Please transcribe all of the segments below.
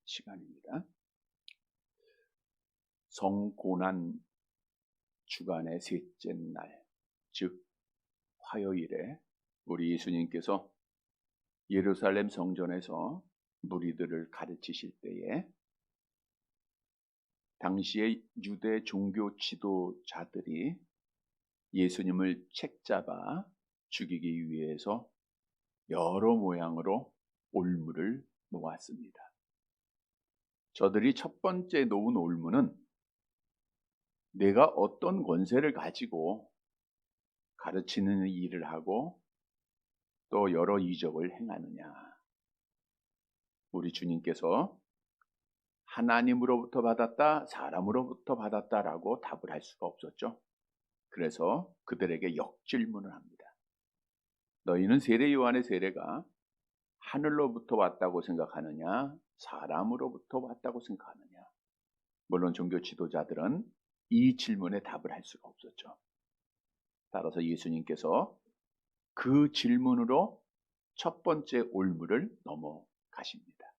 시간입니다. 성고난 주간의 셋째 날, 즉 화요일에 우리 예수님께서 예루살렘 성전에서 무리들을 가르치실 때에 당시의 유대 종교 지도자들이 예수님을 책잡아 죽이기 위해서 여러 모양으로 올무를 놓았습니다. 저들이 첫 번째 놓은 올무는 내가 어떤 권세를 가지고 가르치는 일을 하고 또 여러 이적을 행하느냐. 우리 주님께서 하나님으로부터 받았다, 사람으로부터 받았다라고 답을 할 수가 없었죠. 그래서 그들에게 역질문을 합니다. 너희는 세례 요한의 세례가 하늘로부터 왔다고 생각하느냐, 사람으로부터 왔다고 생각하느냐. 물론 종교 지도자들은 이 질문에 답을 할 수가 없었죠. 따라서 예수님께서 그 질문으로 첫 번째 올무를 넘어가십니다.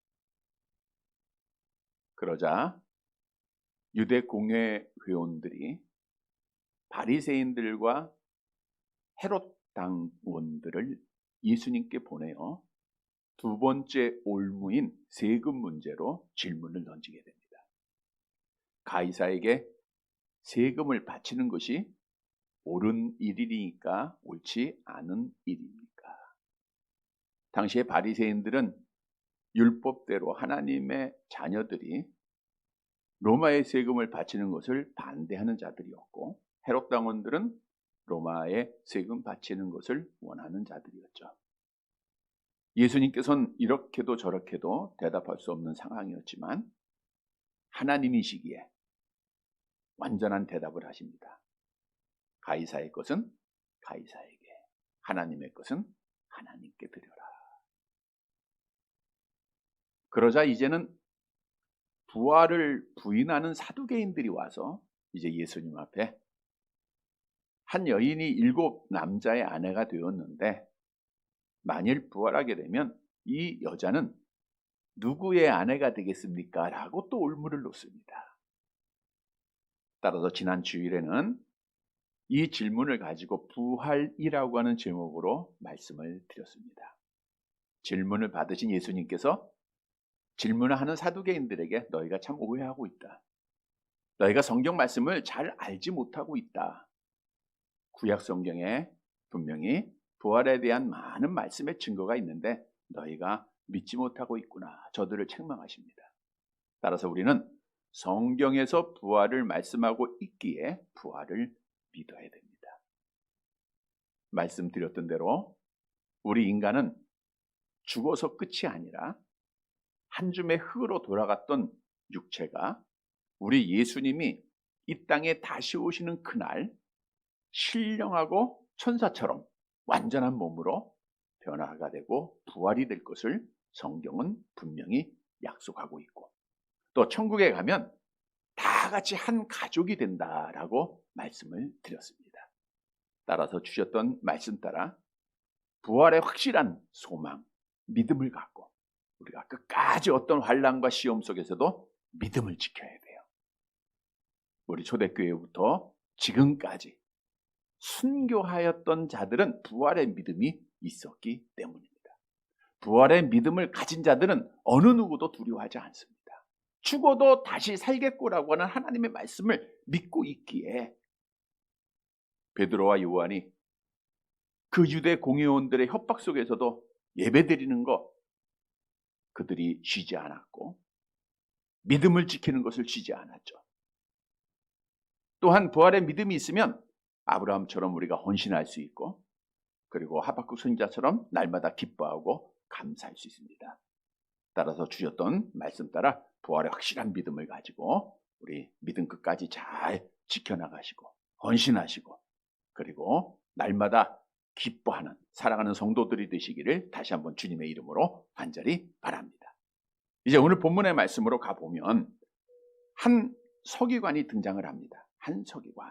그러자 유대 공회 회원들이 바리새인들과 헤롯 당원들을 예수님께 보내어 두 번째 올무인 세금 문제로 질문을 던지게 됩니다. 가이사에게 세금을 바치는 것이 옳은 일이니까 옳지 않은 일입니까? 당시의 바리새인들은 율법대로 하나님의 자녀들이 로마의 세금을 바치는 것을 반대하는 자들이었고, 헤롯 당원들은 로마의 세금 바치는 것을 원하는 자들이었죠. 예수님께서는 이렇게도 저렇게도 대답할 수 없는 상황이었지만 하나님이시기에 완전한 대답을 하십니다. 가이사의 것은 가이사에게, 하나님의 것은 하나님께 드려라. 그러자 이제는 부활을 부인하는 사두개인들이 와서 이제 예수님 앞에 한 여인이 7 남자의 아내가 되었는데 만일 부활하게 되면 이 여자는 누구의 아내가 되겠습니까? 라고 또 올무를 놓습니다. 따라서 지난 주일에는 이 질문을 가지고 부활이라고 하는 제목으로 말씀을 드렸습니다. 질문을 받으신 예수님께서 질문을 하는 사두개인들에게 너희가 참 오해하고 있다. 너희가 성경 말씀을 잘 알지 못하고 있다. 구약 성경에 분명히 부활에 대한 많은 말씀의 증거가 있는데 너희가 믿지 못하고 있구나. 저들을 책망하십니다. 따라서 우리는 성경에서 부활을 말씀하고 있기에 부활을 믿어야 됩니다. 말씀드렸던 대로 우리 인간은 죽어서 끝이 아니라 한 줌의 흙으로 돌아갔던 육체가 우리 예수님이 이 땅에 다시 오시는 그날 신령하고 천사처럼 완전한 몸으로 변화가 되고 부활이 될 것을 성경은 분명히 약속하고 있고, 또 천국에 가면 다 같이 한 가족이 된다라고 말씀을 드렸습니다. 따라서 주셨던 말씀 따라 부활의 확실한 소망, 믿음을 갖고 우리가 끝까지 어떤 환난과 시험 속에서도 믿음을 지켜야 돼요. 우리 초대교회부터 지금까지 순교하였던 자들은 부활의 믿음이 있었기 때문입니다. 부활의 믿음을 가진 자들은 어느 누구도 두려워하지 않습니다. 죽어도 다시 살겠고라고 하는 하나님의 말씀을 믿고 있기에 베드로와 요한이 그 유대 공회원들의 협박 속에서도 예배드리는 것 그들이 쉬지 않았고 믿음을 지키는 것을 쉬지 않았죠. 또한 부활의 믿음이 있으면 아브라함처럼 우리가 헌신할 수 있고, 그리고 하박국 선지자처럼 날마다 기뻐하고 감사할 수 있습니다. 따라서 주셨던 말씀 따라 부활의 확실한 믿음을 가지고 우리 믿음 끝까지 잘 지켜나가시고 헌신하시고, 그리고 날마다 기뻐하는 사랑하는 성도들이 되시기를 다시 한번 주님의 이름으로 간절히 바랍니다. 이제 오늘 본문의 말씀으로 가보면 한 서기관이 등장을 합니다. 한 서기관.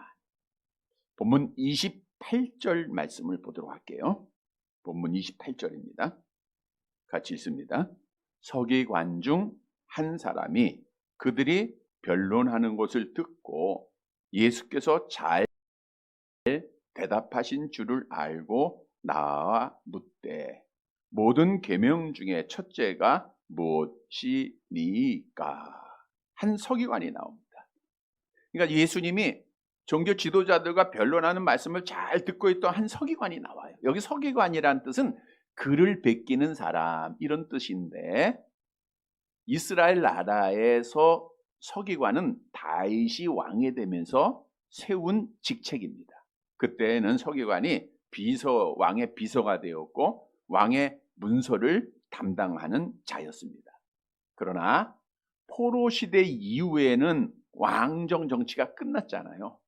본문 28절 말씀을 보도록 할게요. 본문 28절입니다. 같이 읽습니다. 서기관 중 한 사람이 그들이 변론하는 것을 듣고 예수께서 잘 대답하신 줄을 알고 나와 묻되 모든 계명 중에 첫째가 무엇이니까? 한 서기관이 나옵니다. 그러니까 예수님이 종교 지도자들과 변론하는 말씀을 잘 듣고 있던 한 서기관이 나와요. 여기 서기관이란 뜻은 글을 베끼는 사람 이런 뜻인데, 이스라엘 나라에서 서기관은 다윗이 왕이 되면서 세운 직책입니다. 그때는 서기관이 왕의 비서가 되었고 왕의 문서를 담당하는 자였습니다. 그러나 포로 시대 이후에는 왕정 정치가 끝났잖아요.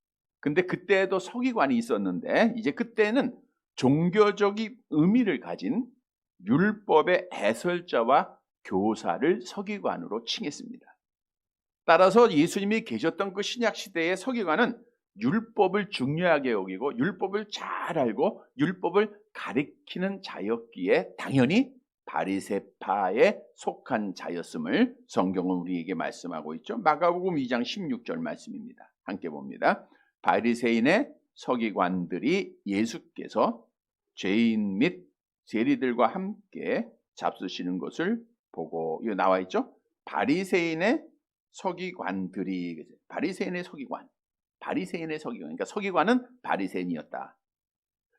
근데 그때도 서기관이 있었는데 이제 그때는 종교적인 의미를 가진 율법의 해설자와 교사를 서기관으로 칭했습니다. 따라서 예수님이 계셨던 그 신약 시대의 서기관은 율법을 중요하게 여기고 율법을 잘 알고 율법을 가리키는 자였기에 당연히 바리새파에 속한 자였음을 성경은 우리에게 말씀하고 있죠. 마가복음 2장 16절 말씀입니다. 함께 봅니다. 바리새인의 서기관들이 예수께서 죄인 및 세리들과 함께 잡수시는 것을 보고, 이거 나와 있죠. 바리새인의 서기관들이, 바리새인의 서기관, 그러니까 서기관은 바리새인이었다.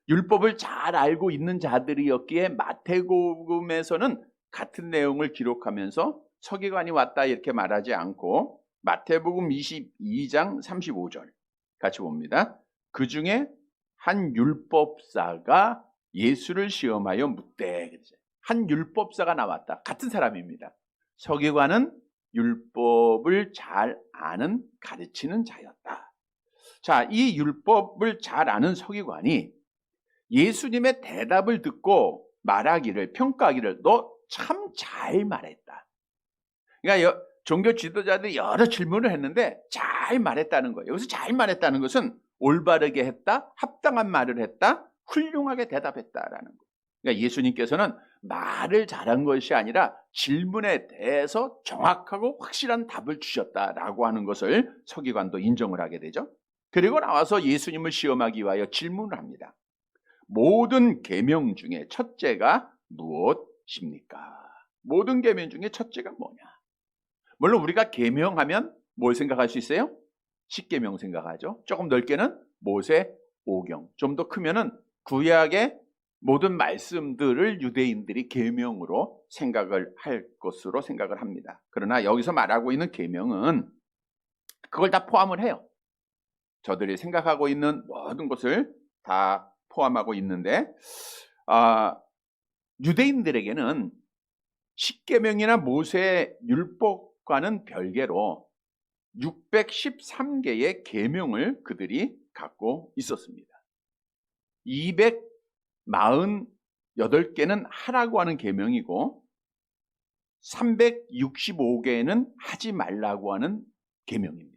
율법을 잘 알고 있는 자들이었기에 마태복음에서는 같은 내용을 기록하면서 서기관이 왔다 이렇게 말하지 않고 마태복음 22장 35절 같이 봅니다. 그 중에 한 율법사가 예수를 시험하여 묻되, 한 율법사가 나왔다. 같은 사람입니다. 서기관은 율법을 잘 아는 가르치는 자였다. 자, 이 율법을 잘 아는 서기관이 예수님의 대답을 듣고 평가하기를 너 참 잘 말했다. 그러니까 종교 지도자들이 여러 질문을 했는데 잘 말했다는 거예요. 여기서 잘 말했다는 것은 올바르게 했다, 합당한 말을 했다, 훌륭하게 대답했다라는 거예요. 그러니까 예수님께서는 말을 잘한 것이 아니라 질문에 대해서 정확하고 확실한 답을 주셨다라고 하는 것을 서기관도 인정을 하게 되죠. 그리고 나와서 예수님을 시험하기 위하여 질문을 합니다. 모든 계명 중에 첫째가 무엇입니까? 모든 계명 중에 첫째가 뭐냐? 물론 우리가 계명하면 뭘 생각할 수 있어요? 십계명 생각하죠. 조금 넓게는 모세 오경, 좀 더 크면은 구약의 모든 말씀들을 유대인들이 계명으로 생각을 할 것으로 생각을 합니다. 그러나 여기서 말하고 있는 계명은 그걸 다 포함을 해요. 저들이 생각하고 있는 모든 것을 다 포함하고 있는데, 유대인들에게는 십계명이나 모세 율법과는 별개로 613개의 계명을 그들이 갖고 있었습니다. 248개는 하라고 하는 계명이고 365개는 하지 말라고 하는 계명입니다.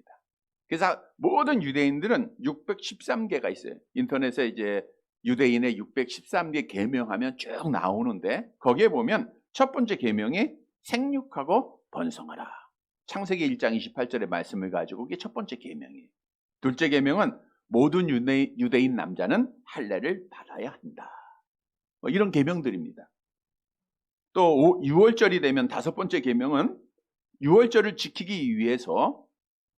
그래서 모든 유대인들은 613개가 있어요. 인터넷에 이제 유대인의 613개 계명하면 쭉 나오는데 거기에 보면 첫 번째 계명이 생육하고 번성하라. 창세기 1장 28절의 말씀을 가지고 그게 첫 번째 계명이에요. 둘째 계명은 모든 유대인 남자는 할례를 받아야 한다. 이런 계명들입니다. 또 6월절이 되면 다섯 번째 계명은 6월절을 지키기 위해서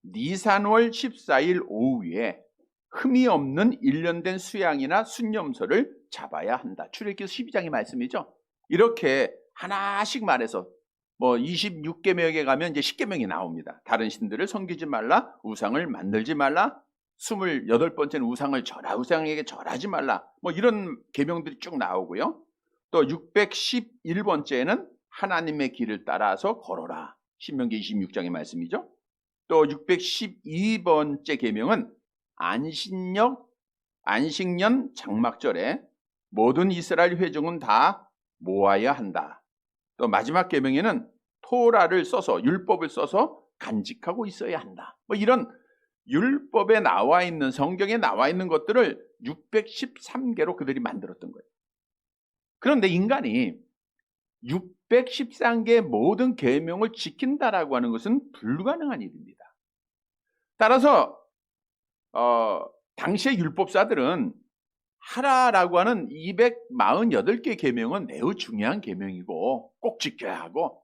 니산월 14일 오후에 흠이 없는 1년 된 수양이나 순념소를 잡아야 한다. 출애굽기 12장의 말씀이죠. 이렇게 하나씩 말해서 26계명에 가면 이제 10계명이 나옵니다. 다른 신들을 섬기지 말라, 우상을 만들지 말라, 28번째는 우상을 우상에게 절하지 말라. 이런 계명들이 쭉 나오고요. 또 611번째는 하나님의 길을 따라서 걸어라. 신명기 26장의 말씀이죠. 또 612번째 계명은 안식년 장막절에 모든 이스라엘 회중은 다 모아야 한다. 또 마지막 계명에는 토라를 써서 율법을 써서 간직하고 있어야 한다. 이런 율법에 나와 있는 성경에 나와 있는 것들을 613개로 그들이 만들었던 거예요. 그런데 인간이 613개의 모든 계명을 지킨다라고 하는 것은 불가능한 일입니다. 따라서 당시의 율법사들은 하라라고 하는 248개 계명은 매우 중요한 계명이고 꼭 지켜야 하고,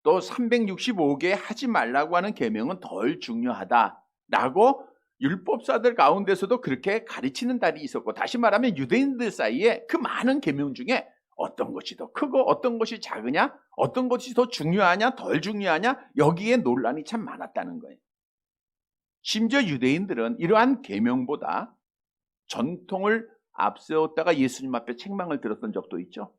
또 365개 하지 말라고 하는 계명은 덜 중요하다라고 율법사들 가운데서도 그렇게 가르치는 달이 있었고, 다시 말하면 유대인들 사이에 그 많은 계명 중에 어떤 것이 더 크고 어떤 것이 작으냐, 어떤 것이 더 중요하냐 덜 중요하냐, 여기에 논란이 참 많았다는 거예요. 심지어 유대인들은 이러한 계명보다 전통을 앞세웠다가 예수님 앞에 책망을 들었던 적도 있죠.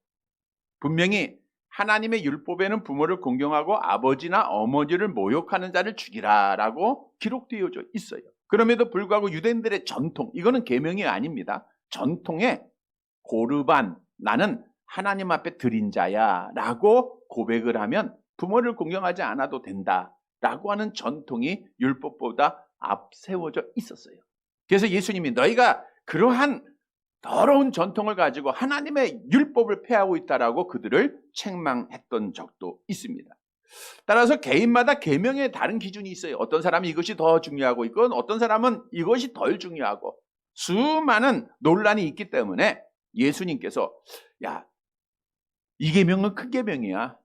분명히 하나님의 율법에는 부모를 공경하고 아버지나 어머니를 모욕하는 자를 죽이라라고 기록되어져 있어요. 그럼에도 불구하고 유대인들의 전통, 이거는 계명이 아닙니다. 전통에 고르반, 나는 하나님 앞에 드린 자야 라고 고백을 하면 부모를 공경하지 않아도 된다 라고 하는 전통이 율법보다 앞세워져 있었어요. 그래서 예수님이 너희가 그러한 더러운 전통을 가지고 하나님의 율법을 폐하고 있다라고 그들을 책망했던 적도 있습니다. 따라서 개인마다 계명에 다른 기준이 있어요. 어떤 사람은 이것이 더 중요하고 있고 어떤 사람은 이것이 덜 중요하고, 수많은 논란이 있기 때문에 예수님께서 야, 이 계명은 큰 계명이야,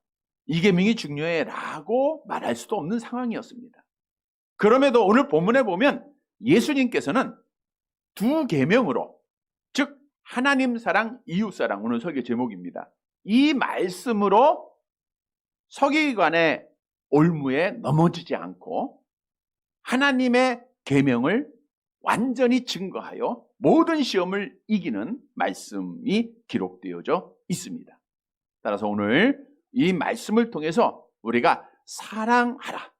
이 계명이 중요해 라고 말할 수도 없는 상황이었습니다. 그럼에도 오늘 본문에 보면 예수님께서는 두 계명으로, 즉 하나님 사랑, 이웃 사랑, 오늘 설교 제목입니다. 이 말씀으로 서기관의 올무에 넘어지지 않고 하나님의 계명을 완전히 증거하여 모든 시험을 이기는 말씀이 기록되어져 있습니다. 따라서 오늘 이 말씀을 통해서 우리가 사랑하라,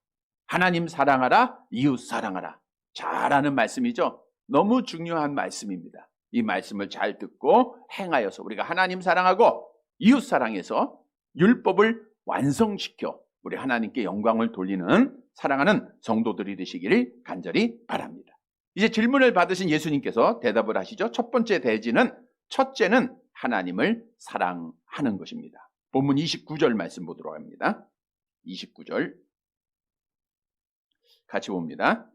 하나님 사랑하라, 이웃 사랑하라, 잘하는 말씀이죠. 너무 중요한 말씀입니다. 이 말씀을 잘 듣고 행하여서 우리가 하나님 사랑하고 이웃 사랑해서 율법을 완성시켜 우리 하나님께 영광을 돌리는 사랑하는 성도들이 되시기를 간절히 바랍니다. 이제 질문을 받으신 예수님께서 대답을 하시죠. 첫 번째 대지는, 첫째는 하나님을 사랑하는 것입니다. 본문 29절 말씀 보도록 합니다. 29절 같이 봅니다.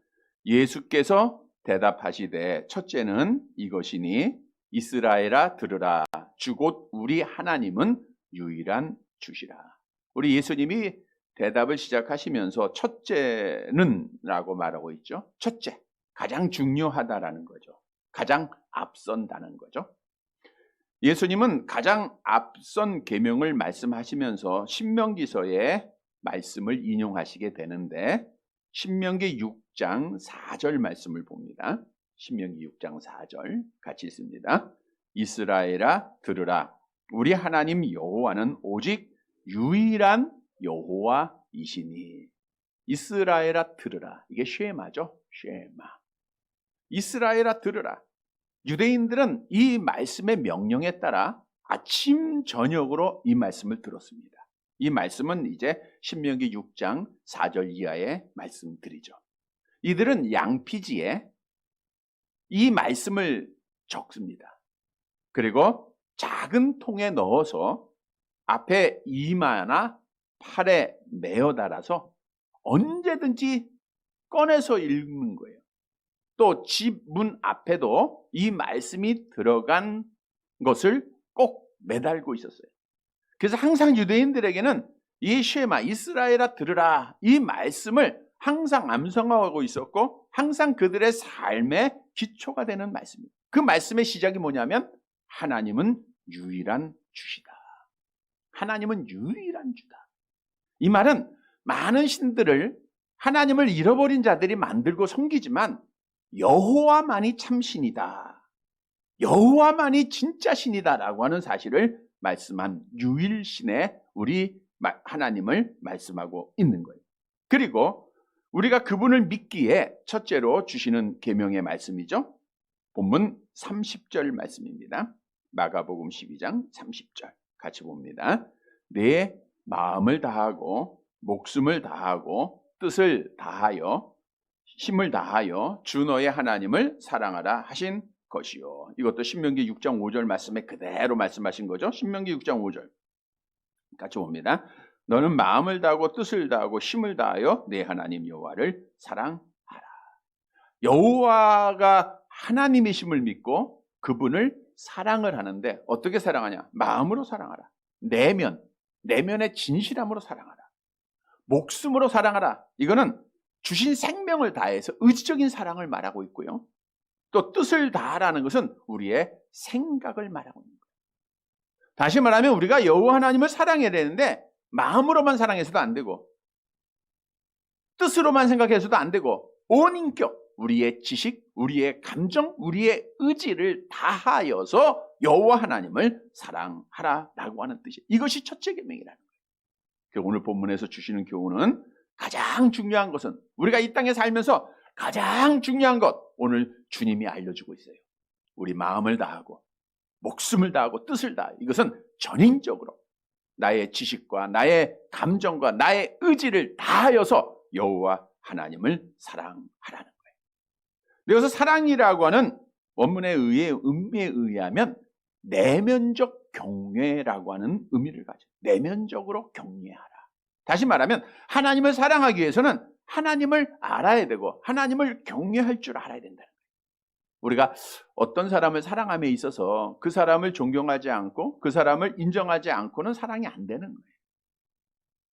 예수께서 대답하시되 첫째는 이것이니 이스라엘아 들으라, 주 곧 우리 하나님은 유일한 주시라. 우리 예수님이 대답을 시작하시면서 첫째는 라고 말하고 있죠. 첫째, 가장 중요하다라는 거죠. 가장 앞선다는 거죠. 예수님은 가장 앞선 계명을 말씀하시면서 신명기서의 말씀을 인용하시게 되는데, 신명기 6장 4절 말씀을 봅니다. 신명기 6장 4절 같이 읽습니다. 이스라엘아 들으라, 우리 하나님 여호와는 오직 유일한 여호와이시니. 이스라엘아 들으라, 이게 쉐마죠. 쉐마. 이스라엘아 들으라. 유대인들은 이 말씀의 명령에 따라 아침 저녁으로 이 말씀을 들었습니다. 이 말씀은 이제 신명기 6장 4절 이하의 말씀들이죠. 이들은 양피지에 이 말씀을 적습니다. 그리고 작은 통에 넣어서 앞에 이마나 팔에 매어 달아서 언제든지 꺼내서 읽는 거예요. 또 집 문 앞에도 이 말씀이 들어간 것을 꼭 매달고 있었어요. 그래서 항상 유대인들에게는 이 쉐마, 이스라엘아 들으라, 이 말씀을 항상 암송하고 있었고 항상 그들의 삶의 기초가 되는 말씀입니다. 그 말씀의 시작이 뭐냐면 하나님은 유일한 주시다. 하나님은 유일한 주다. 이 말은 많은 신들을 하나님을 잃어버린 자들이 만들고 섬기지만 여호와만이 참 신이다, 여호와만이 진짜 신이다라고 하는 사실을 말씀한 유일신의 우리 하나님을 말씀하고 있는 거예요. 그리고 우리가 그분을 믿기에 첫째로 주시는 계명의 말씀이죠. 본문 30절 말씀입니다. 마가복음 12장 30절 같이 봅니다. 내 마음을 다하고 목숨을 다하고 뜻을 다하여 힘을 다하여 주 너의 하나님을 사랑하라 하신 것이요. 이것도 신명기 6장 5절 말씀에 그대로 말씀하신 거죠. 신명기 6장 5절 같이 봅니다. 너는 마음을 다하고 뜻을 다하고 힘을 다하여 내 하나님 여호와를 사랑하라. 여호와가 하나님이심을 믿고 그분을 사랑을 하는데 어떻게 사랑하냐? 마음으로 사랑하라. 내면의 진실함으로 사랑하라. 목숨으로 사랑하라. 이거는 주신 생명을 다해서 의지적인 사랑을 말하고 있고요. 또 뜻을 다하라는 것은 우리의 생각을 말하고 있는 거예요. 다시 말하면 우리가 여호와 하나님을 사랑해야 되는데 마음으로만 사랑해서도 안 되고 뜻으로만 생각해서도 안 되고 온 인격, 우리의 지식, 우리의 감정, 우리의 의지를 다하여서 여호와 하나님을 사랑하라라고 하는 뜻이에요. 이것이 첫째 계명이라는 거예요. 오늘 본문에서 주시는 교훈은 가장 중요한 것은 우리가 이 땅에 살면서 가장 중요한 것 오늘 주님이 알려주고 있어요. 우리 마음을 다하고 목숨을 다하고 뜻을 다하고 이것은 전인적으로 나의 지식과 나의 감정과 나의 의지를 다하여서 여호와 하나님을 사랑하라는 거예요. 여기서 사랑이라고 하는 원문의 의미에 의하면 내면적 경외라고 하는 의미를 가져요. 내면적으로 경외하라. 다시 말하면 하나님을 사랑하기 위해서는 하나님을 알아야 되고 하나님을 경외할 줄 알아야 된다는 거예요. 우리가 어떤 사람을 사랑함에 있어서 그 사람을 존경하지 않고 그 사람을 인정하지 않고는 사랑이 안 되는 거예요.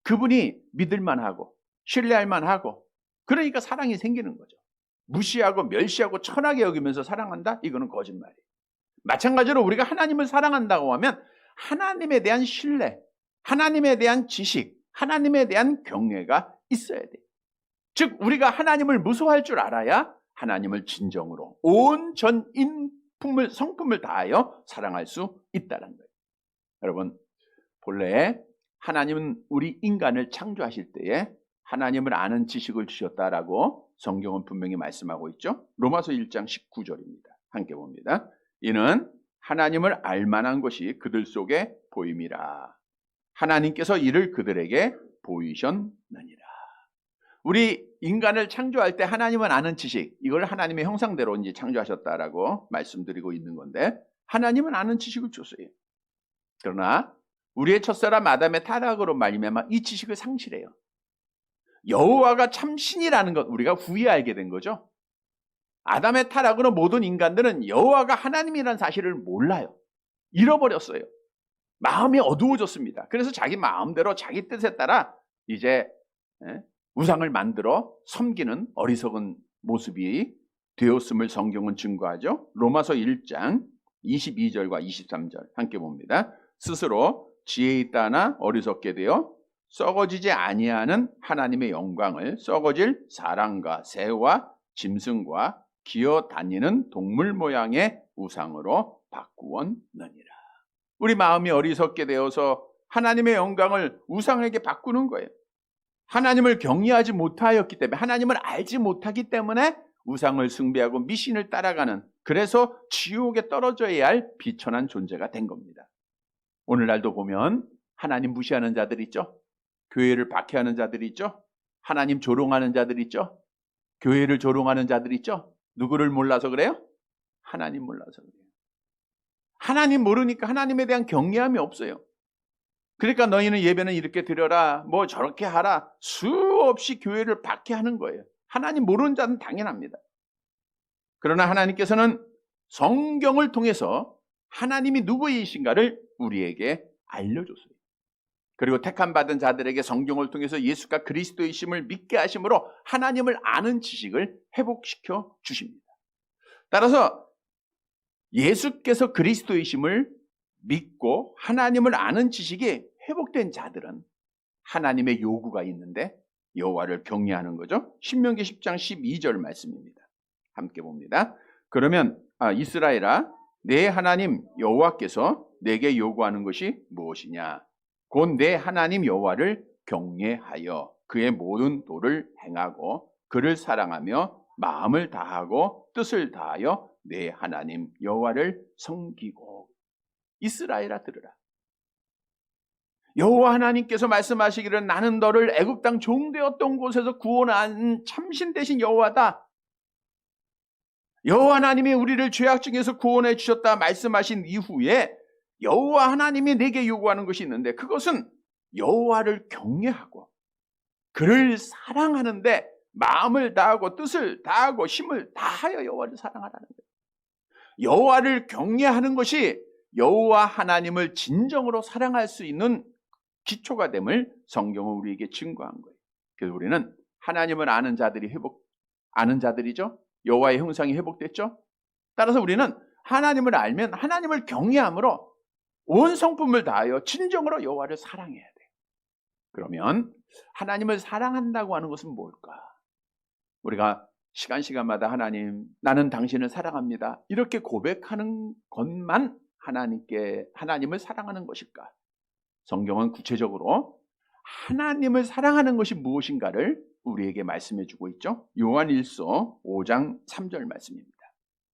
그분이 믿을만하고 신뢰할만하고 그러니까 사랑이 생기는 거죠. 무시하고 멸시하고 천하게 여기면서 사랑한다? 이거는 거짓말이에요. 마찬가지로 우리가 하나님을 사랑한다고 하면 하나님에 대한 신뢰, 하나님에 대한 지식, 하나님에 대한 경외가 있어야 돼요. 즉 우리가 하나님을 무서워할 줄 알아야 하나님을 진정으로 온 성품을 다하여 사랑할 수 있다는 거예요. 여러분, 본래 하나님은 우리 인간을 창조하실 때에 하나님을 아는 지식을 주셨다라고 성경은 분명히 말씀하고 있죠. 로마서 1장 19절입니다. 함께 봅니다. 이는 하나님을 알만한 것이 그들 속에 보임이라. 하나님께서 이를 그들에게 보이셨느니라. 우리 인간을 창조할 때 하나님을 아는 지식, 이걸 하나님의 형상대로 이제 창조하셨다라고 말씀드리고 있는 건데 하나님은 아는 지식을 줬어요. 그러나 우리의 첫사람 아담의 타락으로 말미암아 이 지식을 상실해요. 여호와가 참 신이라는 것 우리가 후에 알게 된 거죠. 아담의 타락으로 모든 인간들은 여호와가 하나님이라는 사실을 몰라요. 잃어버렸어요. 마음이 어두워졌습니다. 그래서 자기 마음대로 자기 뜻에 따라 이제 우상을 만들어 섬기는 어리석은 모습이 되었음을 성경은 증거하죠. 로마서 1장 22절과 23절 함께 봅니다. 스스로 지혜 있다나 어리석게 되어 썩어지지 아니하는 하나님의 영광을 썩어질 사람과 새와 짐승과 기어 다니는 동물 모양의 우상으로 바꾸었느니라. 우리 마음이 어리석게 되어서 하나님의 영광을 우상에게 바꾸는 거예요. 하나님을 경외하지 못하였기 때문에 하나님을 알지 못하기 때문에 우상을 숭배하고 미신을 따라가는 그래서 지옥에 떨어져야 할 비천한 존재가 된 겁니다. 오늘날도 보면 하나님 무시하는 자들 있죠. 교회를 박해하는 자들이 있죠. 하나님 조롱하는 자들 있죠. 교회를 조롱하는 자들 있죠. 누구를 몰라서 그래요? 하나님 몰라서 그래요. 하나님 모르니까 하나님에 대한 경외함이 없어요. 그러니까 너희는 예배는 이렇게 드려라, 뭐 저렇게 하라, 수없이 교회를 박해하는 거예요. 하나님 모르는 자는 당연합니다. 그러나 하나님께서는 성경을 통해서 하나님이 누구이신가를 우리에게 알려줬어요. 그리고 택함받은 자들에게 성경을 통해서 예수가 그리스도이심을 믿게 하심으로 하나님을 아는 지식을 회복시켜 주십니다. 따라서 예수께서 그리스도이심을 믿고 하나님을 아는 지식이 회복된 자들은 하나님의 요구가 있는데 여호와를 경외하는 거죠. 신명기 10장 12절 말씀입니다. 함께 봅니다. 그러면 이스라엘아 내 하나님 여호와께서 내게 요구하는 것이 무엇이냐? 곧 내 하나님 여호와를 경외하여 그의 모든 도를 행하고 그를 사랑하며 마음을 다하고 뜻을 다하여 내 하나님 여호와를 섬기고. 이스라엘아 들으라. 여호와 하나님께서 말씀하시기를 나는 너를 애굽 땅 종되었던 곳에서 구원한 참신 되신 여호와다. 여호와 하나님이 우리를 죄악 중에서 구원해 주셨다 말씀하신 이후에 여호와 하나님이 내게 요구하는 것이 있는데 그것은 여호와를 경외하고 그를 사랑하는데 마음을 다하고 뜻을 다하고 힘을 다하여 여호와를 사랑하라는 거예요. 여호와를 경외하는 것이 여호와 하나님을 진정으로 사랑할 수 있는 기초가 됨을 성경은 우리에게 증거한 거예요. 그래서 우리는 하나님을 아는 자들이죠. 여호와의 형상이 회복됐죠. 따라서 우리는 하나님을 알면 하나님을 경외함으로 온 성품을 다하여 진정으로 여호와를 사랑해야 돼요. 그러면 하나님을 사랑한다고 하는 것은 뭘까? 우리가 시간마다 하나님, 나는 당신을 사랑합니다, 이렇게 고백하는 것만 하나님을 사랑하는 것일까? 성경은 구체적으로 하나님을 사랑하는 것이 무엇인가를 우리에게 말씀해 주고 있죠. 요한일서 5장 3절 말씀입니다.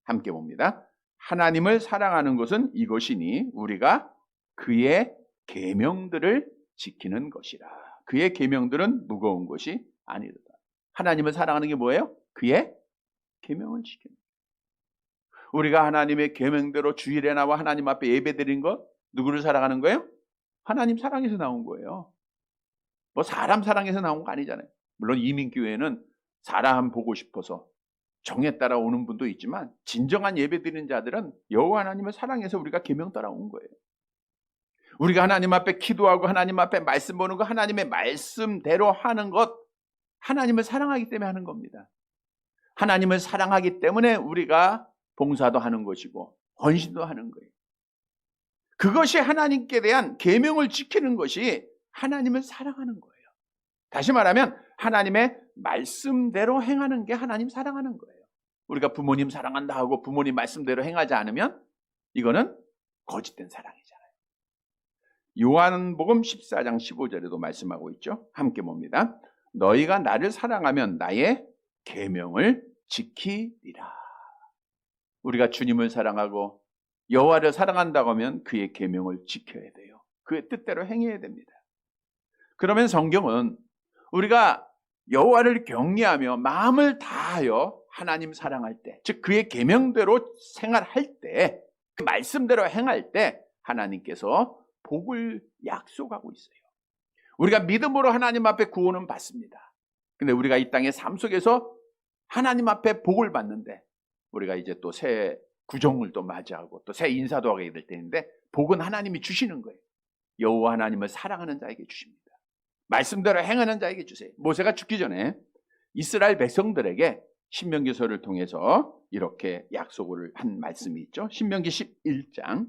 함께 봅니다. 하나님을 사랑하는 것은 이것이니 우리가 그의 계명들을 지키는 것이라. 그의 계명들은 무거운 것이 아니로다. 하나님을 사랑하는 게 뭐예요? 그의 계명을 지키는 거예요. 우리가 하나님의 계명대로 주일에 나와 하나님 앞에 예배드린 것, 누구를 사랑하는 거예요? 하나님 사랑해서 나온 거예요. 뭐 사람 사랑해서 나온 거 아니잖아요. 물론 이민교회는 사람 보고 싶어서 정에 따라 오는 분도 있지만 진정한 예배드리는 자들은 여호와 하나님을 사랑해서 우리가 계명 따라 온 거예요. 우리가 하나님 앞에 기도하고 하나님 앞에 말씀 보는 거, 하나님의 말씀대로 하는 것, 하나님을 사랑하기 때문에 하는 겁니다. 하나님을 사랑하기 때문에 우리가 봉사도 하는 것이고 헌신도 하는 거예요. 그것이 하나님께 대한 계명을 지키는 것이 하나님을 사랑하는 거예요. 다시 말하면 하나님의 말씀대로 행하는 게 하나님 사랑하는 거예요. 우리가 부모님 사랑한다 하고 부모님 말씀대로 행하지 않으면 이거는 거짓된 사랑이잖아요. 요한복음 14장 15절에도 말씀하고 있죠. 함께 봅니다. 너희가 나를 사랑하면 나의 계명을 지키리라. 우리가 주님을 사랑하고 여호와를 사랑한다고 하면 그의 계명을 지켜야 돼요. 그의 뜻대로 행해야 됩니다. 그러면 성경은 우리가 여호와를 경외하며 마음을 다하여 하나님 사랑할 때, 즉 그의 계명대로 생활할 때, 그 말씀대로 행할 때 하나님께서 복을 약속하고 있어요. 우리가 믿음으로 하나님 앞에 구원은 받습니다. 근데 우리가 이 땅의 삶 속에서 하나님 앞에 복을 받는데 우리가 이제 또 새 구정을 또 맞이하고 또 새 인사도 하게 될 때인데 복은 하나님이 주시는 거예요. 여호와 하나님을 사랑하는 자에게 주십니다. 말씀대로 행하는 자에게 주세요. 모세가 죽기 전에 이스라엘 백성들에게 신명기서를 통해서 이렇게 약속을 한 말씀이 있죠. 신명기 11장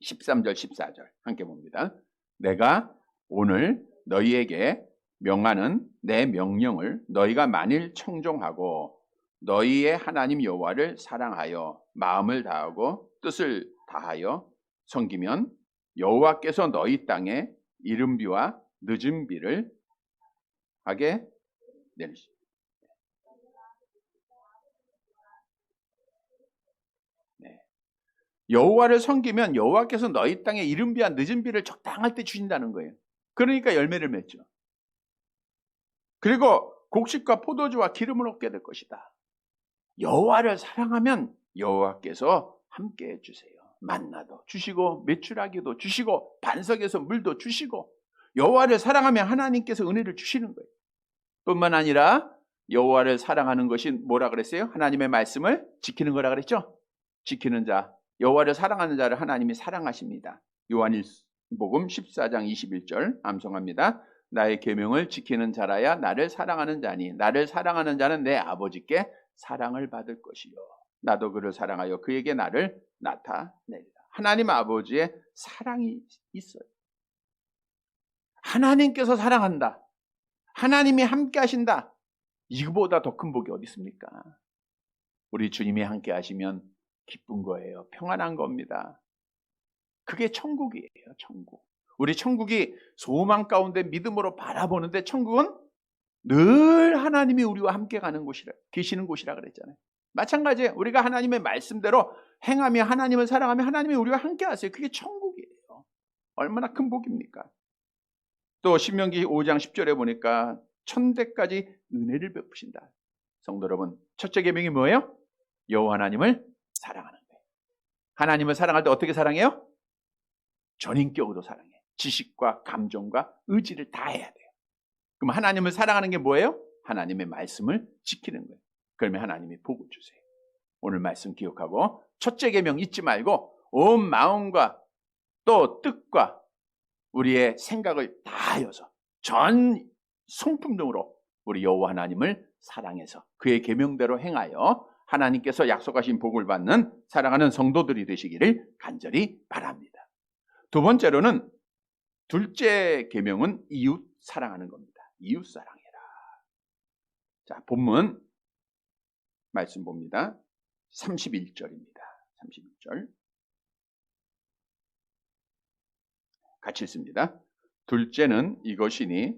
13절 14절 함께 봅니다. 내가 오늘 너희에게 명하는 내 명령을 너희가 만일 청종하고 너희의 하나님 여호와를 사랑하여 마음을 다하고 뜻을 다하여 섬기면 여호와께서 너희 땅에 이른비와 늦은비를 하게 내리시오. 네. 여호와를 섬기면 여호와께서 너희 땅에 이른비와 늦은비를 적당할 때 주신다는 거예요. 그러니까 열매를 맺죠. 그리고 곡식과 포도주와 기름을 얻게 될 것이다. 여호와를 사랑하면 여호와께서 함께 해주세요. 만나도 주시고 메추라기도 주시고 반석에서 물도 주시고 여호와를 사랑하면 하나님께서 은혜를 주시는 거예요. 뿐만 아니라 여호와를 사랑하는 것이 뭐라 그랬어요? 하나님의 말씀을 지키는 거라 그랬죠? 지키는 자, 여호와를 사랑하는 자를 하나님이 사랑하십니다. 요한복음 14장 21절 암송합니다. 나의 계명을 지키는 자라야 나를 사랑하는 자니 나를 사랑하는 자는 내 아버지께 사랑을 받을 것이요 나도 그를 사랑하여 그에게 나를 나타내리라. 하나님 아버지의 사랑이 있어요. 하나님께서 사랑한다. 하나님이 함께 하신다. 이거보다 더 큰 복이 어디 있습니까? 우리 주님이 함께 하시면 기쁜 거예요. 평안한 겁니다. 그게 천국이에요. 천국. 우리 천국이 소망 가운데 믿음으로 바라보는데 천국은 늘 하나님이 우리와 함께 가는 곳이라, 계시는 곳이라 그랬잖아요. 마찬가지예요. 우리가 하나님의 말씀대로 행하며 하나님을 사랑하며 하나님이 우리와 함께 하세요. 그게 천국이에요. 얼마나 큰 복입니까? 또 신명기 5장 10절에 보니까 천대까지 은혜를 베푸신다. 성도 여러분, 첫째 계명이 뭐예요? 여호와 하나님을 사랑하는 거예요. 하나님을 사랑할 때 어떻게 사랑해요? 전인격으로 사랑해. 지식과 감정과 의지를 다 해야 돼요. 그럼 하나님을 사랑하는 게 뭐예요? 하나님의 말씀을 지키는 거예요. 그러면 하나님이 복을 주세요. 오늘 말씀 기억하고 첫째 계명 잊지 말고 온 마음과 또 뜻과 우리의 생각을 다하여서 전 성품등으로 우리 여호와 하나님을 사랑해서 그의 계명대로 행하여 하나님께서 약속하신 복을 받는 사랑하는 성도들이 되시기를 간절히 바랍니다. 두 번째로는 둘째 계명은 이웃 사랑하는 겁니다. 이웃 사랑해라. 자, 본문 말씀 봅니다. 31절입니다. 31절 같이 읽습니다. 둘째는 이것이니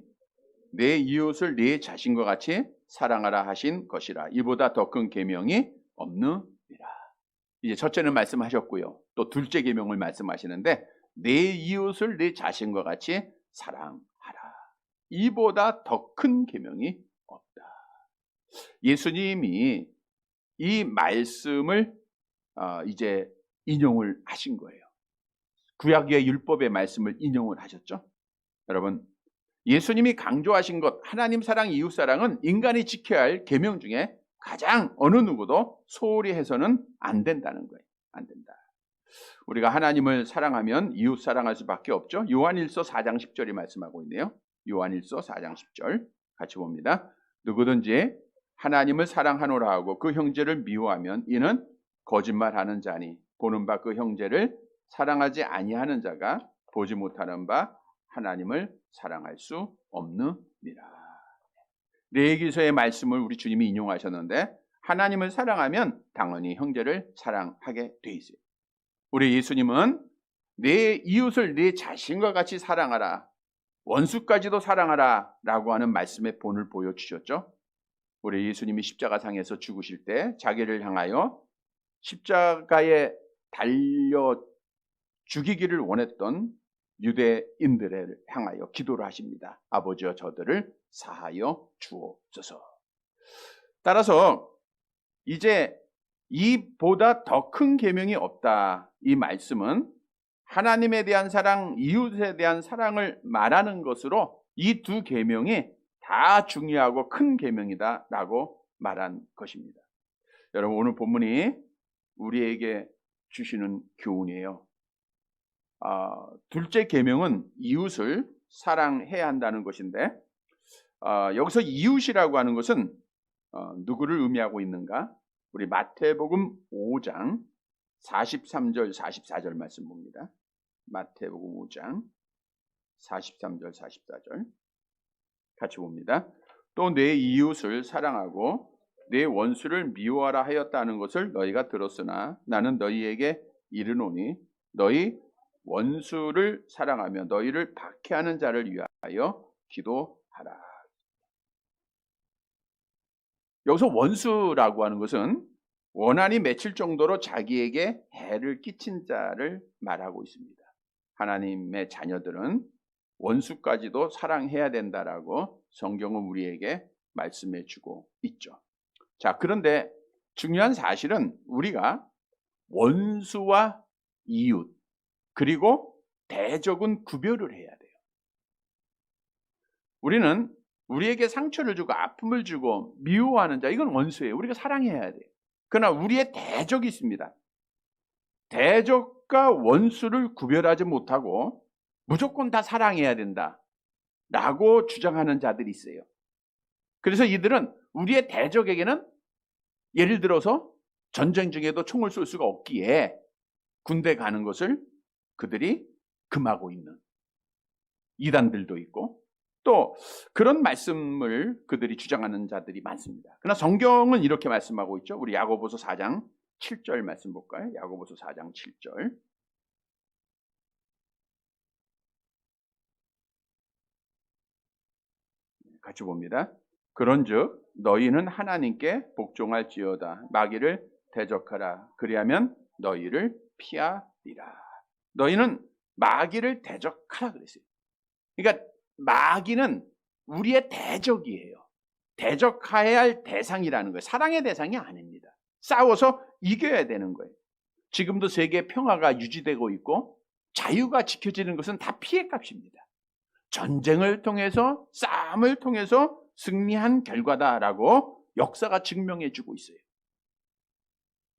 내 이웃을 내 자신과 같이 사랑하라 하신 것이라. 이보다 더 큰 계명이 없느니라. 이제 첫째는 말씀하셨고요. 또 둘째 계명을 말씀하시는데 내 이웃을 내 자신과 같이 사랑하라. 이보다 더 큰 계명이 없다. 예수님이 이 말씀을 이제 인용을 하신 거예요. 구약의 율법의 말씀을 인용을 하셨죠. 여러분, 예수님이 강조하신 것, 하나님 사랑, 이웃 사랑은 인간이 지켜야 할 계명 중에 가장 어느 누구도 소홀히 해서는 안 된다는 거예요. 안 된다. 우리가 하나님을 사랑하면 이웃 사랑할 수밖에 없죠. 요한일서 4장 10절이 말씀하고 있네요. 요한일서 4장 10절 같이 봅니다. 누구든지 하나님을 사랑하노라 하고 그 형제를 미워하면 이는 거짓말하는 자니 보는 바 그 형제를 사랑하지 아니하는 자가 보지 못하는 바 하나님을 사랑할 수 없느니라. 레위기서의 말씀을 우리 주님이 인용하셨는데 하나님을 사랑하면 당연히 형제를 사랑하게 돼 있어요. 우리 예수님은 내 이웃을 내 자신과 같이 사랑하라, 원수까지도 사랑하라 라고 하는 말씀의 본을 보여주셨죠. 우리 예수님이 십자가상에서 죽으실 때 자기를 향하여 십자가에 달려 죽이기를 원했던 유대인들을 향하여 기도를 하십니다. 아버지여 저들을 사하여 주옵소서. 따라서 이제 이보다 더 큰 계명이 없다. 이 말씀은 하나님에 대한 사랑, 이웃에 대한 사랑을 말하는 것으로 이 두 계명이 다 중요하고 큰 계명이다라고 말한 것입니다. 여러분, 오늘 본문이 우리에게 주시는 교훈이에요. 둘째 계명은 이웃을 사랑해야 한다는 것인데 여기서 이웃이라고 하는 것은 누구를 의미하고 있는가? 우리 마태복음 5장 43절 44절 말씀 봅니다. 마태복음 5장 43절 44절 같이 봅니다. 또 내 이웃을 사랑하고 내 원수를 미워하라 하였다는 것을 너희가 들었으나 나는 너희에게 이르노니 너희 원수를 사랑하며 너희를 박해하는 자를 위하여 기도하라. 여기서 원수라고 하는 것은 원한이 맺힐 정도로 자기에게 해를 끼친 자를 말하고 있습니다. 하나님의 자녀들은 원수까지도 사랑해야 된다라고 성경은 우리에게 말씀해 주고 있죠. 자, 그런데 중요한 사실은 우리가 원수와 이웃 그리고 대적은 구별을 해야 돼요. 우리는 우리에게 상처를 주고 아픔을 주고 미워하는 자, 이건 원수예요. 우리가 사랑해야 돼요. 그러나 우리의 대적이 있습니다. 대적과 원수를 구별하지 못하고 무조건 다 사랑해야 된다라고 주장하는 자들이 있어요. 그래서 이들은 우리의 대적에게는 예를 들어서 전쟁 중에도 총을 쏠 수가 없기에 군대 가는 것을 그들이 금하고 있는 이단들도 있고 또 그런 말씀을 그들이 주장하는 자들이 많습니다. 그러나 성경은 이렇게 말씀하고 있죠. 우리 야고보서 4장 7절 말씀 볼까요? 야고보서 4장 7절 같이 봅니다. 그런즉 너희는 하나님께 복종할지어다. 마귀를 대적하라. 그리하면 너희를 피하리라. 너희는 마귀를 대적하라 그랬어요. 그러니까 마귀는 우리의 대적이에요. 대적해야 할 대상이라는 거예요. 사랑의 대상이 아닙니다. 싸워서 이겨야 되는 거예요. 지금도 세계 평화가 유지되고 있고 자유가 지켜지는 것은 다 피해값입니다. 전쟁을 통해서, 싸움을 통해서 승리한 결과다라고 역사가 증명해주고 있어요.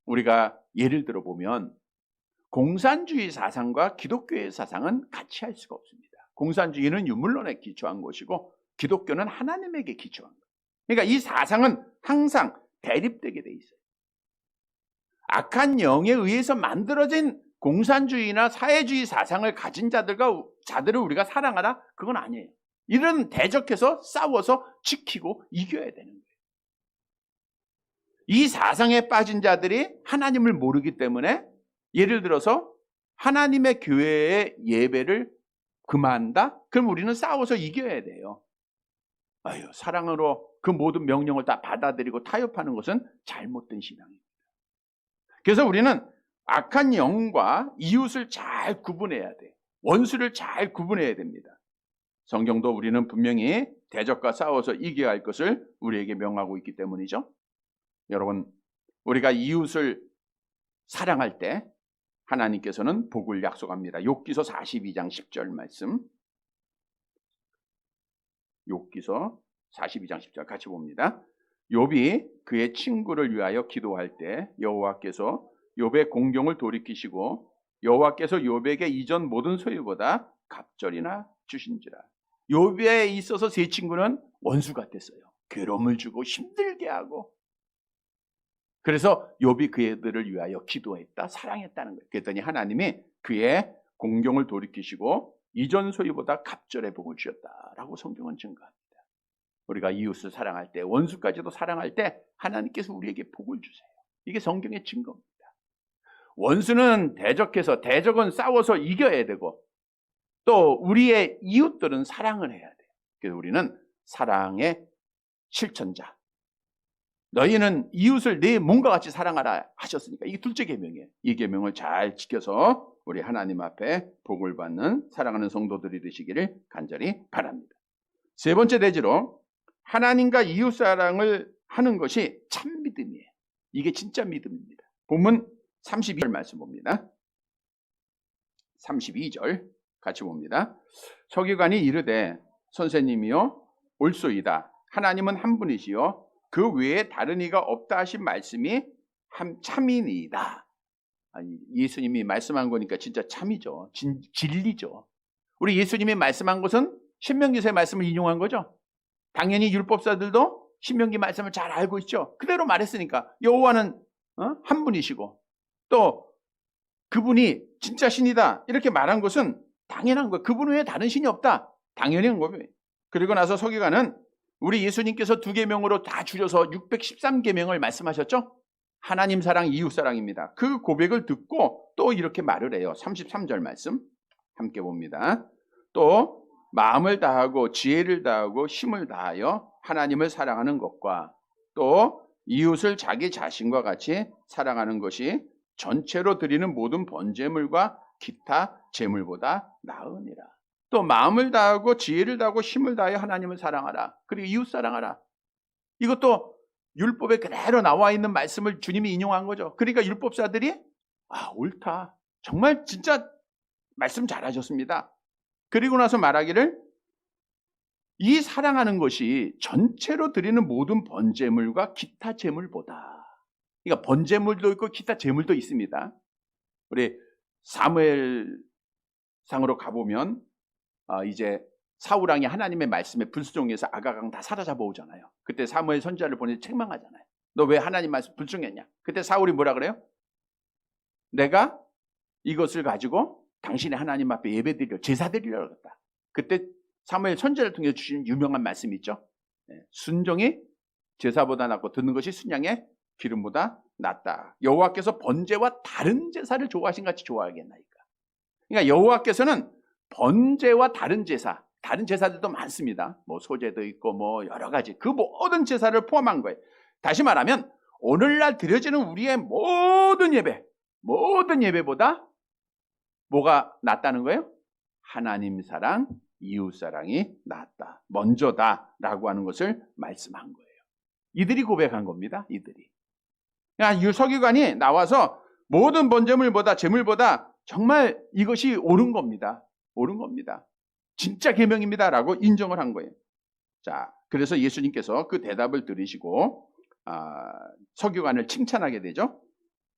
우리가 예를 들어 보면 공산주의 사상과 기독교의 사상은 같이 할 수가 없습니다. 공산주의는 유물론에 기초한 것이고 기독교는 하나님에게 기초한 것. 그러니까 이 사상은 항상 대립되게 돼 있어요. 악한 영에 의해서 만들어진 공산주의나 사회주의 사상을 가진 자들을 우리가 사랑하라? 그건 아니에요. 이런 대적해서 싸워서 지키고 이겨야 되는 거예요. 이 사상에 빠진 자들이 하나님을 모르기 때문에 예를 들어서 하나님의 교회의 예배를 금한다? 그럼 우리는 싸워서 이겨야 돼요. 사랑으로 그 모든 명령을 다 받아들이고 타협하는 것은 잘못된 신앙입니다. 그래서 우리는 악한 영과 이웃을 잘 구분해야 돼. 원수를 잘 구분해야 됩니다. 성경도 우리는 분명히 대적과 싸워서 이겨야 할 것을 우리에게 명하고 있기 때문이죠. 여러분, 우리가 이웃을 사랑할 때 하나님께서는 복을 약속합니다. 욥기서 42장 10절 말씀. 욥기서 42장 10절 같이 봅니다. 욥이 그의 친구를 위하여 기도할 때 여호와께서 욥의 공경을 돌이키시고 여호와께서 욥에게 이전 모든 소유보다 갑절이나 주신지라. 욥에 있어서 세 친구는 원수 같았어요. 괴로움을 주고 힘들게 하고. 그래서 욥이 그들을 위하여 기도했다, 사랑했다는 거예요. 그랬더니 하나님이 그의 공경을 돌이키시고 이전 소유보다 갑절의 복을 주셨다라고 성경은 증거합니다. 우리가 이웃을 사랑할 때, 원수까지도 사랑할 때 하나님께서 우리에게 복을 주세요. 이게 성경의 증거입니다. 원수는 대적은 싸워서 이겨야 되고 또 우리의 이웃들은 사랑을 해야 돼요. 그래서 우리는 사랑의 실천자. 너희는 이웃을 내 몸과 같이 사랑하라 하셨으니까 이게 둘째 계명이에요. 이 계명을 잘 지켜서 우리 하나님 앞에 복을 받는 사랑하는 성도들이 되시기를 간절히 바랍니다. 세 번째 대지로 하나님과 이웃 사랑을 하는 것이 참 믿음이에요. 이게 진짜 믿음입니다. 본문 32절 말씀 봅니다. 32절 같이 봅니다. 서기관이 이르되 선생님이여 옳소이다. 하나님은 한 분이시요 그 외에 다른 이가 없다 하신 말씀이 참이니이다. 아니, 예수님이 말씀한 거니까 진짜 참이죠. 진리죠. 우리 예수님이 말씀한 것은 신명기서의 말씀을 인용한 거죠. 당연히 율법사들도 신명기 말씀을 잘 알고 있죠. 그대로 말했으니까 여호와는 한 분이시고 또 그분이 진짜 신이다 이렇게 말한 것은 당연한 거예요. 그분 외에 다른 신이 없다. 당연한 거예요. 그리고 나서 서기관은 우리 예수님께서 두 계명으로 다 줄여서 613계명을 말씀하셨죠. 하나님 사랑, 이웃 사랑입니다. 그 고백을 듣고 또 이렇게 말을 해요. 33절 말씀 함께 봅니다. 또 마음을 다하고 지혜를 다하고 힘을 다하여 하나님을 사랑하는 것과 또 이웃을 자기 자신과 같이 사랑하는 것이 전체로 드리는 모든 번제물과 기타 제물보다 나으니라. 또 마음을 다하고 지혜를 다하고 힘을 다하여 하나님을 사랑하라. 그리고 이웃 사랑하라. 이것도 율법에 그대로 나와 있는 말씀을 주님이 인용한 거죠. 그러니까 율법사들이 옳다. 정말 진짜 말씀 잘하셨습니다. 그리고 나서 말하기를 이 사랑하는 것이 전체로 드리는 모든 번제물과 기타 제물보다. 그러니까 번제물도 있고 기타 제물도 있습니다. 우리 사무엘상으로 가보면 이제 사울왕이 하나님의 말씀에 불순종해서 아가강 다 사로잡아 오잖아요. 그때 사무엘 선지자를 보내서 책망하잖아요. 너 왜 하나님 말씀 불순종했냐? 그때 사울이 뭐라 그래요? 내가 이것을 가지고 당신의 하나님 앞에 예배드리려 제사드리려고 했다. 그때 사무엘 선지자를 통해 주신 유명한 말씀이 있죠. 순종이 제사보다 낫고 듣는 것이 순양의 기름보다 낫다. 여호와께서 번제와 다른 제사를 좋아하신 같이 좋아하겠나이까. 그러니까 여호와께서는 번제와 다른 제사들도 많습니다. 뭐 소제도 있고 뭐 여러 가지 그 모든 제사를 포함한 거예요. 다시 말하면 오늘날 드려지는 우리의 모든 예배보다 뭐가 낫다는 거예요? 하나님 사랑, 이웃 사랑이 낫다, 먼저다라고 하는 것을 말씀한 거예요. 이들이 고백한 겁니다. 이들이. 그러니까 서기관이 나와서 모든 번제물보다 제물보다 정말 이것이 옳은 겁니다. 옳은 겁니다. 진짜 계명입니다라고 인정을 한 거예요. 자, 그래서 예수님께서 그 대답을 들으시고 서기관을 칭찬하게 되죠.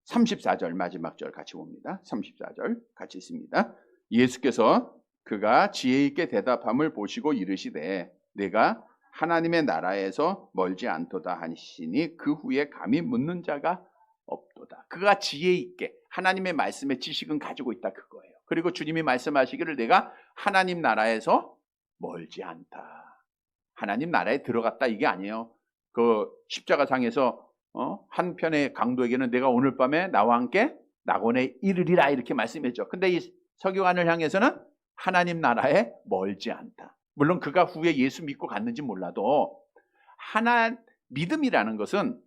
34절 마지막 절 같이 봅니다. 34절 같이 있습니다. 예수께서 그가 지혜 있게 대답함을 보시고 이르시되 내가 하나님의 나라에서 멀지 않도다 하시니 그 후에 감히 묻는 자가 없도다. 그가 지혜 있게 하나님의 말씀의 지식은 가지고 있다 그거예요. 그리고 주님이 말씀하시기를 내가 하나님 나라에서 멀지 않다. 하나님 나라에 들어갔다 이게 아니에요. 그 십자가상에서 한편의 강도에게는 내가 오늘 밤에 나와 함께 낙원에 이르리라 이렇게 말씀했죠. 근데 이 서기관을 향해서는 하나님 나라에 멀지 않다. 물론 그가 후에 예수 믿고 갔는지 몰라도 믿음이라는 것은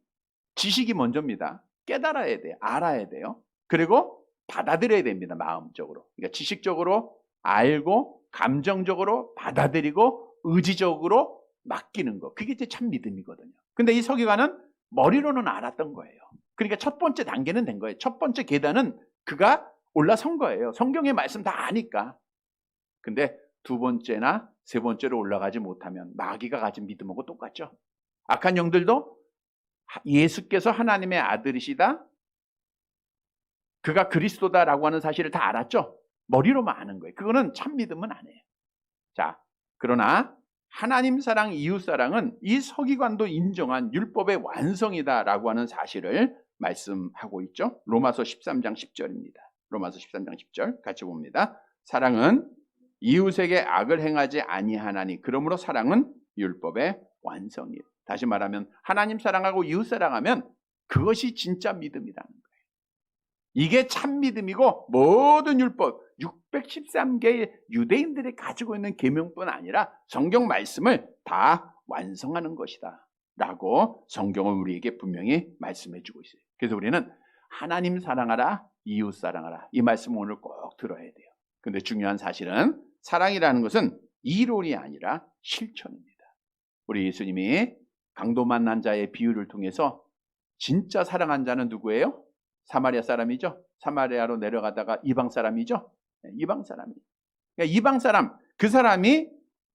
지식이 먼저입니다. 깨달아야 돼요. 알아야 돼요. 그리고 받아들여야 됩니다. 마음적으로. 그러니까 지식적으로 알고 감정적으로 받아들이고 의지적으로 맡기는 거. 그게 이제 참 믿음이거든요. 근데 이 서기관은 머리로는 알았던 거예요. 그러니까 첫 번째 단계는 된 거예요. 첫 번째 계단은 그가 올라선 거예요. 성경의 말씀 다 아니까. 근데 두 번째나 세 번째로 올라가지 못하면 마귀가 가진 믿음하고 똑같죠. 악한 영들도 예수께서 하나님의 아들이시다, 그가 그리스도다라고 하는 사실을 다 알았죠. 머리로만 아는 거예요. 그거는 참 믿음은 아니에요. 자, 그러나 하나님 사랑, 이웃 사랑은 이 서기관도 인정한 율법의 완성이다라고 하는 사실을 말씀하고 있죠. 로마서 13장 10절입니다. 로마서 13장 10절 같이 봅니다. 사랑은 이웃에게 악을 행하지 아니하나니 그러므로 사랑은 율법의 완성이에요. 다시 말하면 하나님 사랑하고 이웃 사랑하면 그것이 진짜 믿음이라는 거예요. 이게 참 믿음이고 모든 율법 613개의 유대인들이 가지고 있는 계명뿐 아니라 성경 말씀을 다 완성하는 것이다 라고 성경은 우리에게 분명히 말씀해 주고 있어요. 그래서 우리는 하나님 사랑하라, 이웃 사랑하라 이 말씀을 오늘 꼭 들어야 돼요. 근데 중요한 사실은 사랑이라는 것은 이론이 아니라 실천입니다. 우리 예수님이 강도 만난 자의 비유를 통해서 진짜 사랑한 자는 누구예요? 사마리아 사람이죠. 사마리아로 내려가다가 이방 사람이죠. 이방 사람이에요. 그러니까 이방 사람, 그 사람이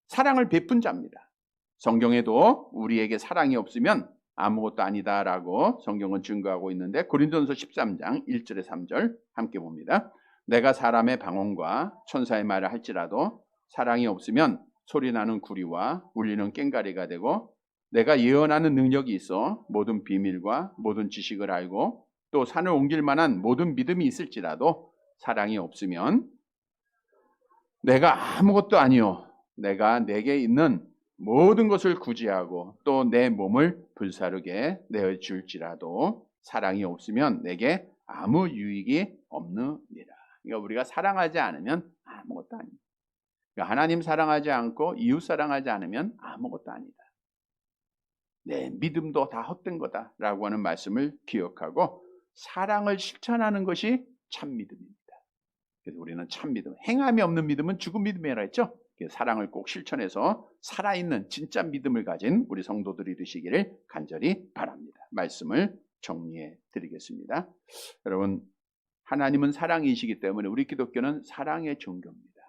사랑을 베푼 자입니다. 성경에도 우리에게 사랑이 없으면 아무것도 아니다라고 성경은 증거하고 있는데 고린도전서 13장 1절에 3절 함께 봅니다. 내가 사람의 방언과 천사의 말을 할지라도 사랑이 없으면 소리나는 구리와 울리는 꽹과리가 되고 내가 예언하는 능력이 있어 모든 비밀과 모든 지식을 알고 또 산을 옮길 만한 모든 믿음이 있을지라도 사랑이 없으면 내가 아무것도 아니요 내가 내게 있는 모든 것을 구제하고 또 내 몸을 불사르게 내어줄지라도 사랑이 없으면 내게 아무 유익이 없느니라. 그러니까 우리가 사랑하지 않으면 아무것도 아닙니다. 그러니까 하나님 사랑하지 않고 이웃 사랑하지 않으면 아무것도 아니다. 내 믿음도 다 헛된 거다라고 하는 말씀을 기억하고 사랑을 실천하는 것이 참 믿음입니다. 그래서 우리는 참 믿음, 행함이 없는 믿음은 죽은 믿음이라 했죠. 사랑을 꼭 실천해서 살아있는 진짜 믿음을 가진 우리 성도들이 되시기를 간절히 바랍니다. 말씀을 정리해 드리겠습니다. 여러분, 하나님은 사랑이시기 때문에 우리 기독교는 사랑의 종교입니다.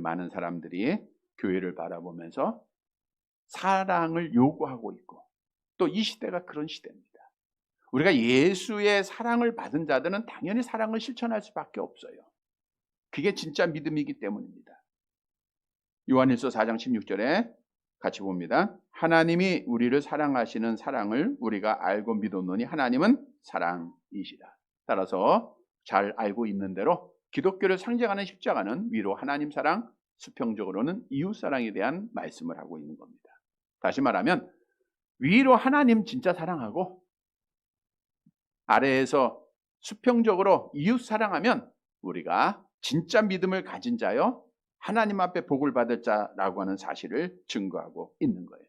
많은 사람들이 교회를 바라보면서 사랑을 요구하고 있고 또 이 시대가 그런 시대입니다. 우리가 예수의 사랑을 받은 자들은 당연히 사랑을 실천할 수밖에 없어요. 그게 진짜 믿음이기 때문입니다. 요한일서 4장 16절에 같이 봅니다. 하나님이 우리를 사랑하시는 사랑을 우리가 알고 믿었노니 하나님은 사랑이시다. 따라서 잘 알고 있는 대로 기독교를 상징하는 십자가는 위로 하나님 사랑, 수평적으로는 이웃 사랑에 대한 말씀을 하고 있는 겁니다. 다시 말하면 위로 하나님 진짜 사랑하고 아래에서 수평적으로 이웃 사랑하면 우리가 진짜 믿음을 가진 자여 하나님 앞에 복을 받을 자라고 하는 사실을 증거하고 있는 거예요.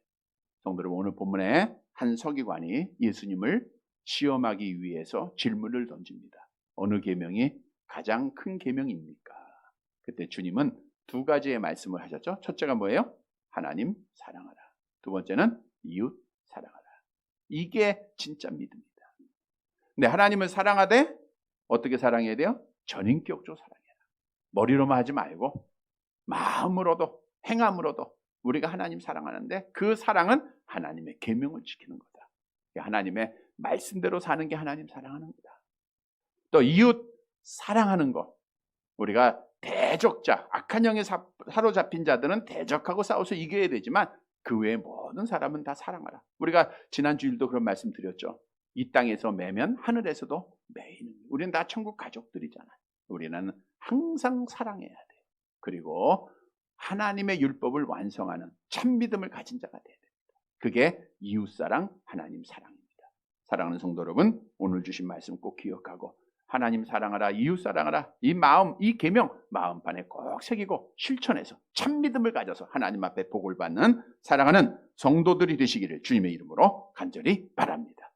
성도 여러분, 오늘 본문에 한 서기관이 예수님을 시험하기 위해서 질문을 던집니다. 어느 계명이 가장 큰 계명입니까? 그때 주님은 두 가지의 말씀을 하셨죠. 첫째가 뭐예요? 하나님 사랑하라. 두 번째는 이웃 사랑하라. 이게 진짜 믿음입니다. 근데 하나님을 사랑하되 어떻게 사랑해야 돼요? 전인격적으로 사랑해라. 머리로만 하지 말고 마음으로도 행함으로도 우리가 하나님 사랑하는데 그 사랑은 하나님의 계명을 지키는 거다. 하나님의 말씀대로 사는 게 하나님 사랑하는 거다. 또 이웃 사랑하는 거. 우리가 대적자, 악한 영에 사로잡힌 자들은 대적하고 싸워서 이겨야 되지만 그 외의 모든 사람은 다 사랑하라. 우리가 지난 주일도 그런 말씀 드렸죠. 이 땅에서 매면 하늘에서도 매이는. 우리는 다 천국 가족들이잖아요. 우리는 항상 사랑해야 돼요. 그리고 하나님의 율법을 완성하는 참 믿음을 가진 자가 돼야 됩니다. 그게 이웃사랑, 하나님 사랑입니다. 사랑하는 성도 여러분, 오늘 주신 말씀 꼭 기억하고 하나님 사랑하라, 이웃 사랑하라, 이 마음, 이 계명 마음판에 꼭 새기고 실천해서 참 믿음을 가져서 하나님 앞에 복을 받는 사랑하는 성도들이 되시기를 주님의 이름으로 간절히 바랍니다.